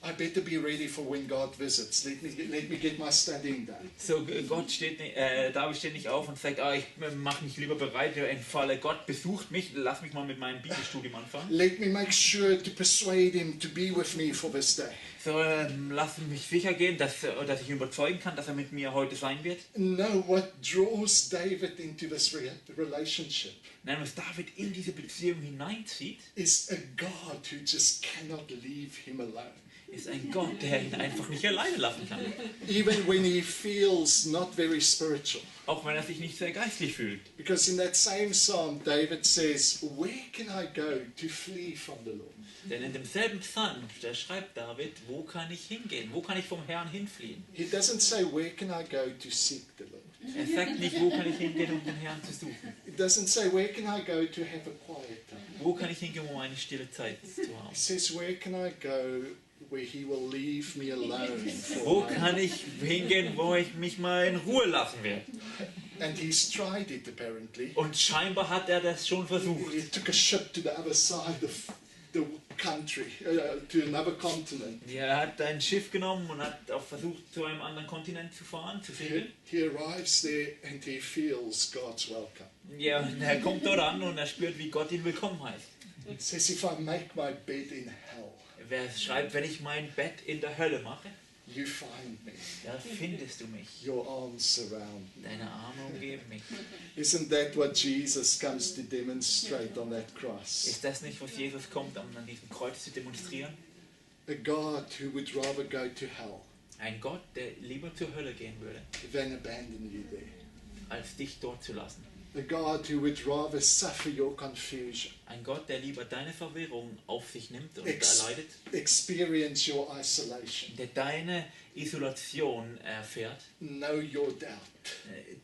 I better be ready for when God visits. Let me get my studying done. So, David steht nicht auf und sagt, ich mache mich lieber bereit im Falle Gott besucht mich, lass mich mal mit meinem Bibelstudium anfangen. Let me make sure to persuade him to be with me for this day. So, lass mich sicher gehen, dass ich ihn überzeugen kann, dass er mit mir heute sein wird. No, what draws David into this relationship Nein, was David in diese Beziehung hineinzieht, is a God who just cannot leave him alone. ist ein Gott, der ihn einfach nicht alleine lassen kann. Even when he feels not very spiritual. Auch wenn er sich nicht sehr geistlich fühlt. Because in that same psalm, David says, where can I go to flee from the Lord? Denn in demselben Psalm, da schreibt David, wo kann ich hingehen? Wo kann ich vom Herrn hinfliehen? He doesn't say, where can I go to seek the Lord? Er sagt nicht, wo kann ich hingehen, um den Herrn zu suchen. He doesn't say, where can I go to have a quiet time? Wo kann ich hingehen, um eine stille Zeit zu He haben? says, where can I go where he will leave me alone Wo for a kann ich hingehen, wo ich mich mal in Ruhe lassen werde? And he's tried it apparently. Und scheinbar hat er das schon versucht. He took a ship to the other side of the country, to another continent. Er hat ein Schiff genommen und hat auch versucht, zu einem anderen Kontinent zu fahren, zu segeln. He arrives there and he feels God's welcome. Ja, und er kommt dort an und er spürt, wie Gott ihn willkommen heißt. He says, if I make my bed in hell, Wer schreibt, wenn ich mein Bett in der Hölle mache, you find me. da findest du mich. Your arms surround me. Deine Arme umgeben mich. Isn't that what Jesus comes to demonstrate on that cross? Ist das nicht, was Jesus kommt, um an diesem Kreuz zu demonstrieren? A God who would rather go to hell Ein Gott, der lieber zur Hölle gehen würde, than abandon you there. als dich dort zu lassen. A God who would rather suffer your confusion, Ein Gott, der lieber deine Verwirrung auf sich nimmt und erleidet, experience your isolation, der deine Isolation erfährt, know your doubt,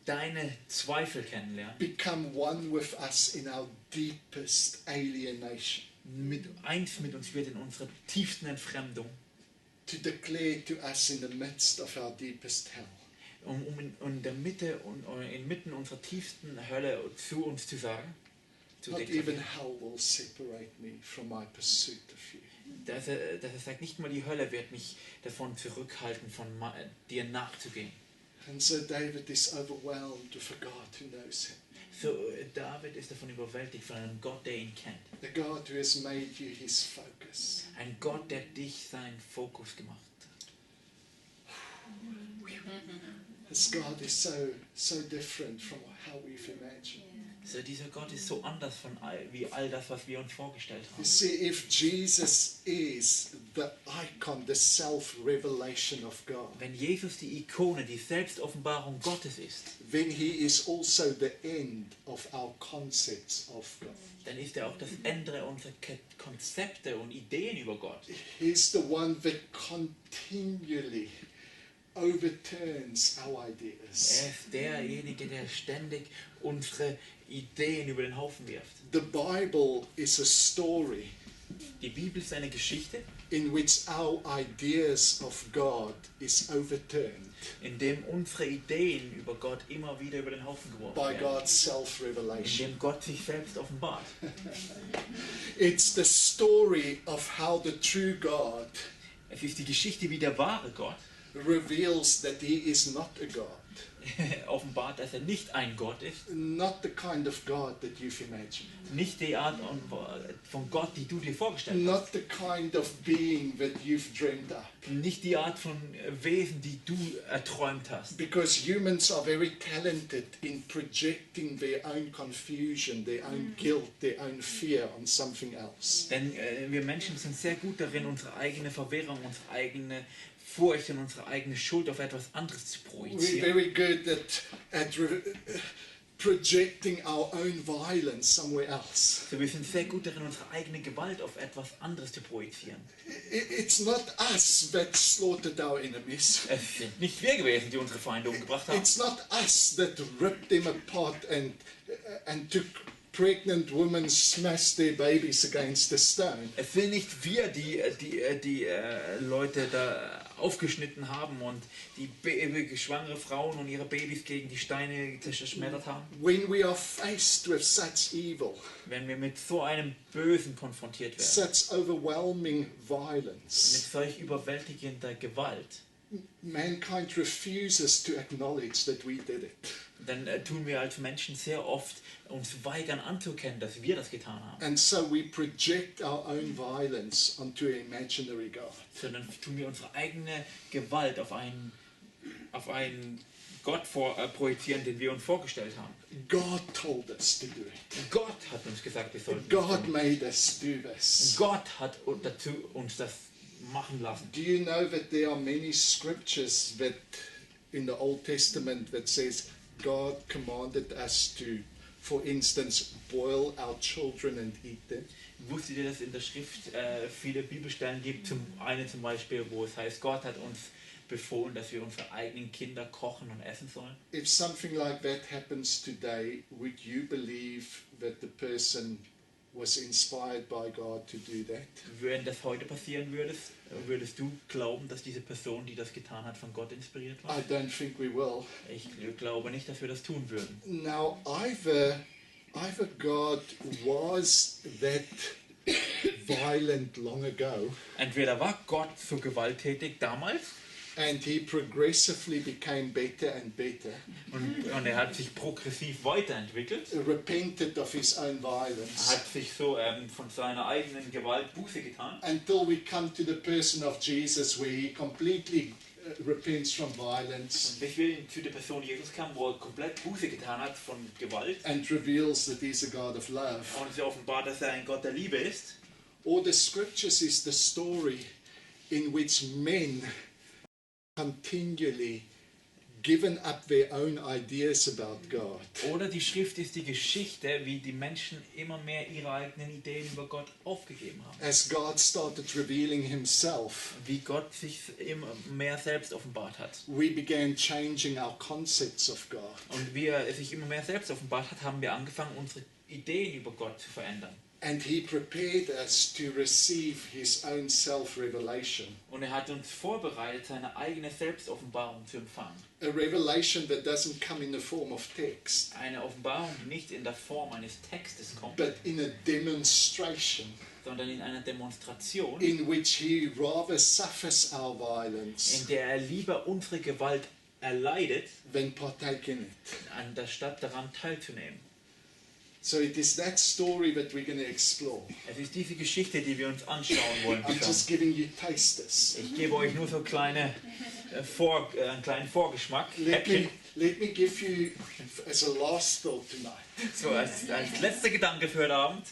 deine Zweifel kennenlernt, become one with us in our deepest alienation, eins mit uns wird in unserer tiefsten Entfremdung, to declare to us in the midst of our deepest hell, um in der Mitte und inmitten unserer tiefsten Hölle zu uns zu sagen, zu not deklarieren, even hell will separate me from my pursuit of you. dass er sagt, nicht mal die Hölle wird mich davon zurückhalten, von dir nachzugehen. And so David is overwhelmed with a God who knows him, So, David ist davon überwältigt von einem Gott, der ihn kennt. a God who has made you his focus, Ein Gott, der dich seinen Fokus gemacht This God is so different from how we've imagined. So, dieser Gott ist so anders von wie all das, was wir uns vorgestellt You haben. see, if Jesus is the icon, the self-revelation of God, Wenn Jesus die Ikone, die Selbstoffenbarung Gottes ist, then he is also the end of our concepts of God. dann ist er auch das Ende unserer Konzepte und Ideen über Gott. He's the one that continually overturns our ideas. Er ist derjenige, der ständig unsere Ideen über den Haufen wirft. The Bible is a story Die Bibel ist eine Geschichte, in which our ideas of God is overturned in dem unsere Ideen über Gott immer wieder über den Haufen geworfen by werden. God's In self-revelation. dem Gott sich selbst offenbart. It's the story of how the true God Es ist die Geschichte, wie der wahre Gott reveals that he is not a God, offenbart, dass er nicht ein Gott ist. not the kind of God that you've imagined, Nicht die Art von Gott, die du dir vorgestellt hast. not the kind of being that you've dreamed up. Nicht die Art von Wesen, die du erträumt hast. Because humans are very talented in projecting their own confusion, their own guilt, their own fear on something else. Denn wir Menschen sind sehr gut darin, unsere eigene Verwirrung, unsere eigene Furcht und unsere eigene Schuld auf etwas anderes zu We're projizieren. very good at projecting our own violence somewhere else. So, wir sind sehr gut darin, unsere eigene Gewalt auf etwas anderes zu projizieren. It's not us that slaughtered our enemies. Es sind nicht wir gewesen, die unsere Feinde umgebracht haben. It's not us that ripped them apart and took pregnant women, smashed their babies against a stone. Es sind nicht wir, die Leute da aufgeschnitten haben und die schwangere Frauen und ihre Babys gegen die Steine zerschmettert haben. When we are faced with such evil, Wenn wir mit so einem Bösen konfrontiert werden, such overwhelming mit violence, solch überwältigender Gewalt, mankind refuses to acknowledge that we did it. dann tun wir als Menschen sehr oft uns weigern anzuerkennen, dass wir das getan haben. And so we project our own violence onto an imaginary God. Sondern tun wir unsere eigene Gewalt auf einen Gott projizieren, den wir uns vorgestellt haben. God told us to do it. Gott hat uns gesagt, wir sollten das God tun. made us do this. Gott hat uns das machen lassen. Do you know that there are many scriptures that in the Old Testament that says God commanded us to, for instance, boil our children and eat them? Wusstet ihr, dass in der Schrift viele Bibelstellen gibt? Eine zum Beispiel, wo es heißt, Gott hat uns befohlen, dass wir unsere eigenen Kinder kochen und essen sollen. If something like that happens today, would you believe that the person was inspired by God to do that? Wenn das heute passieren würdest du glauben, dass diese Person, die das getan hat, von Gott inspiriert war? I don't think we will. Ich glaube nicht, dass wir das tun würden. Now, either God was that violent long ago, Entweder war Gott so gewalttätig damals and he progressively became better and better, und er hat sich progressiv weiterentwickelt, repented of his own er violence, hat sich so von seiner eigenen Gewalt Buße getan, until we come to the person of Jesus where he completely repents from violence bis wir zu der Person Jesus kamen, wo er komplett Buße getan hat von Gewalt and reveals that he's a God of love. und sie offenbart, dass er ein Gott der Liebe ist. Or the scriptures is the story in which men continually given up their own ideas about God Oder die Schrift ist die Geschichte, wie die Menschen immer mehr ihre eigenen Ideen über Gott aufgegeben haben. as God started revealing himself. Wie Gott sich immer mehr selbst offenbart hat. We began changing our concepts of God. Und wie er sich immer mehr selbst offenbart hat, haben wir angefangen, unsere Ideen über Gott zu verändern. And he prepared us to receive his own self-revelation. Und er hat uns vorbereitet, seine eigene Selbstoffenbarung zu empfangen. A revelation that doesn't come in the form of text, Eine Offenbarung, die nicht in der Form eines Textes kommt, but in a demonstration sondern in einer Demonstration, in which he rather suffers our violence in der er lieber unsere Gewalt erleidet, than partake in it. anstatt daran teilzunehmen. So it is that story that we're going to explore. Es ist diese Geschichte, die wir uns anschauen wollen. I'm just giving you tasters. Ich gebe euch nur so einen kleinen Vorgeschmack. Let me give you, as a last thought tonight, So als letzter Gedanke für heute Abend,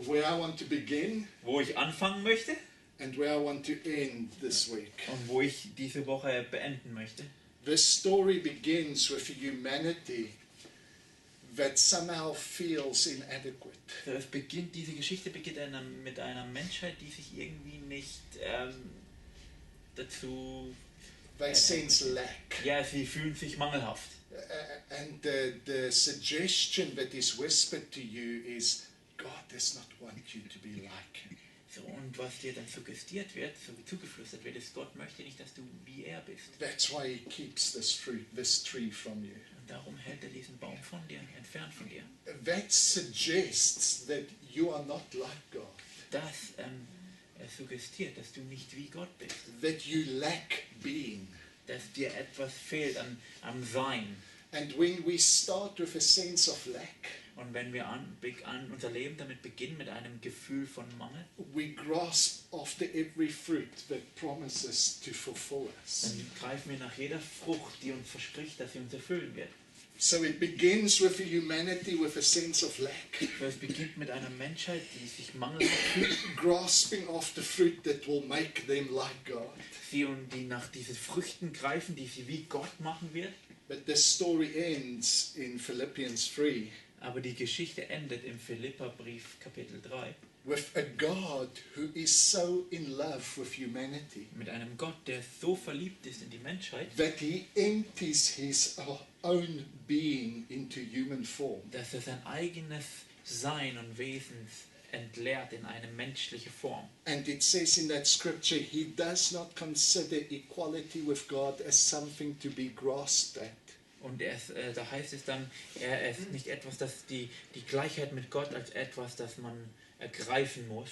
where I want to begin wo ich anfangen möchte and where I want to end this week. und wo ich diese Woche beenden möchte. This story begins with a humanity that somehow feels inadequate. Diese Geschichte beginnt mit einer Menschheit, die sich irgendwie nicht dazu... They sense lack. Ja, sie fühlen sich mangelhaft. And the suggestion that is whispered to you is, God does not want you to be like him. So, und was dir dann suggestiert wird, so wie zugeflüstert wird, ist, Gott möchte nicht, dass du wie er bist. That's why he keeps this tree from you. Und darum hält er diesen Baum von dir, entfernt von dir. That suggests that you are not like God. Das suggestiert, dass du nicht wie Gott bist. That you lack being. Dass dir etwas fehlt am Sein. And when we start with a sense of lack, Und wenn wir unser Leben damit beginnen, mit einem Gefühl von Mangel, we grasp after every fruit that promises to fulfill us. dann greifen wir nach jeder Frucht, die uns verspricht, dass sie uns erfüllen wird. So it begins with a humanity with a sense of lack, So, es beginnt mit einer Menschheit, die sich mangelhaft fühlt, grasping after fruit that will make them like God. die nach diesen Früchten greifen, die sie wie Gott machen wird. But the story ends in Philippians 3 Aber die Geschichte endet im Philipperbrief Kapitel 3 with a God who is so in love with humanity mit einem Gott, der so verliebt ist in die Menschheit, that he empties his own being into human form. dass er sein eigenes Sein und Wesen entleert in eine menschliche Form. And it says in that scripture, he does not consider equality with God as something to be grasped at. Und da heißt es dann, er ist nicht etwas, das die Gleichheit mit Gott als etwas, das man ergreifen muss,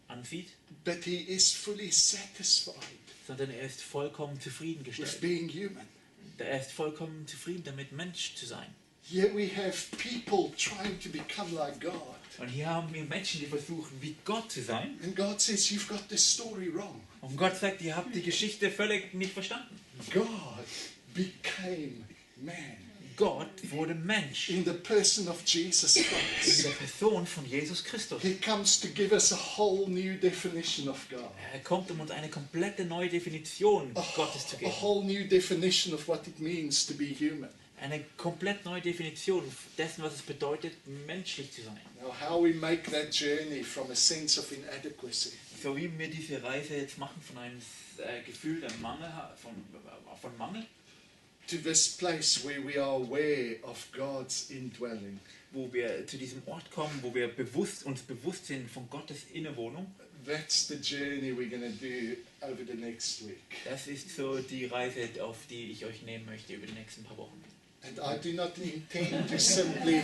ansieht, But he is fully satisfied sondern er ist vollkommen with zufriedengestellt. being human. Er ist vollkommen zufrieden damit, Mensch zu sein. Here we have people trying to become like God. Und hier haben wir Menschen, die versuchen, wie Gott zu sein. And God says, you've got the story wrong. Und Gott sagt, ihr habt die Geschichte völlig nicht verstanden. God became man Gott wurde Mensch. in the person of Jesus In Christ. der Person von Jesus Christus. He comes to give us a whole new definition of God. Er kommt, um uns eine komplette neue Definition Gottes zu A geben. whole new definition of what it means to be human. Eine komplett neue Definition dessen, was es bedeutet, menschlich zu sein. Now, how we make that journey from a sense of inadequacy So wie wir diese Reise jetzt machen von einem Gefühl der Mangel, von Mangel, to this place where we are aware of God's indwelling. wo wir zu diesem Ort kommen, wo wir uns bewusst sind von Gottes Innewohnung. That's the journey we're going to do over the next week. Das ist so die Reise, auf die ich euch nehmen möchte über die nächsten paar Wochen. And I do not intend to simply... Ein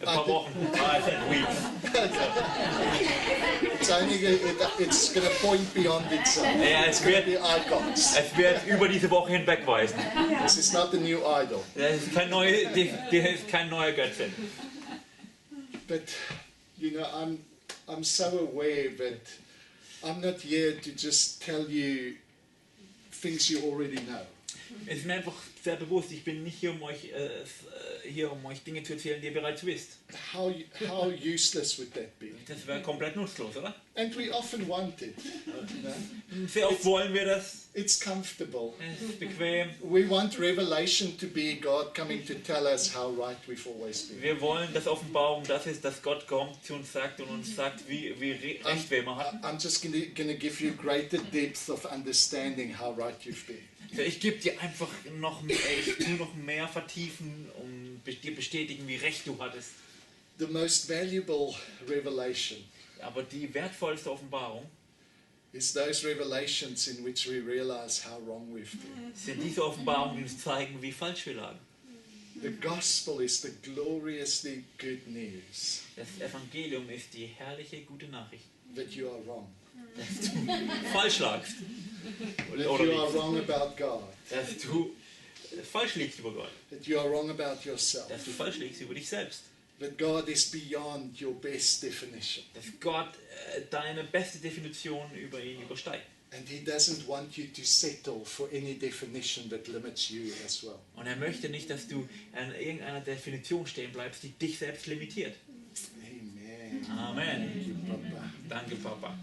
paar Wochen, weeks. It's going to point beyond itself. Ja, It's going to be icons. es wird über diese Woche hinwegweisen. This is not a new idol. Das ist kein neuer Götze. But, you know, I'm so aware that I'm not here to just tell you things you already know. Es ist mir einfach sehr bewusst, ich bin nicht hier, um euch Dinge zu erzählen, die ihr bereits wisst. How useless would that be? Das wäre komplett nutzlos, oder? And we often want it. You know? Sehr oft wollen wir das. It's comfortable. Es ist bequem. We want revelation to be God coming to tell us how right we've always been. Wir wollen, dass Offenbarung das ist, dass Gott kommt zu uns sagt und uns sagt, wie recht wir immer hatten. I'm just going to give you greater depth of understanding how right you've been. Ich gebe dir einfach noch mehr vertiefen und dir bestätigen, wie recht du hattest. The most valuable revelation Aber die wertvollste Offenbarung is those revelations in which we realize how wrong we've been. sind diese Offenbarungen, die uns zeigen, wie falsch wir lagen. The gospel is the gloriously good news Das Evangelium ist die herrliche, gute Nachricht, that you are wrong. dass du falsch lagst. That you are wrong about God. Dass du falsch liegst über Gott. that you are wrong about yourself, Dass du falsch liegst über dich selbst. that God is beyond your best definition. Dass Gott deine beste Definition über ihn übersteigt. And He doesn't want you to settle for any definition that limits you as well. Und er möchte nicht, dass du an irgendeiner Definition stehen bleibst, die dich selbst limitiert. Amen. Amen. Thank you, Papa. Danke, Papa.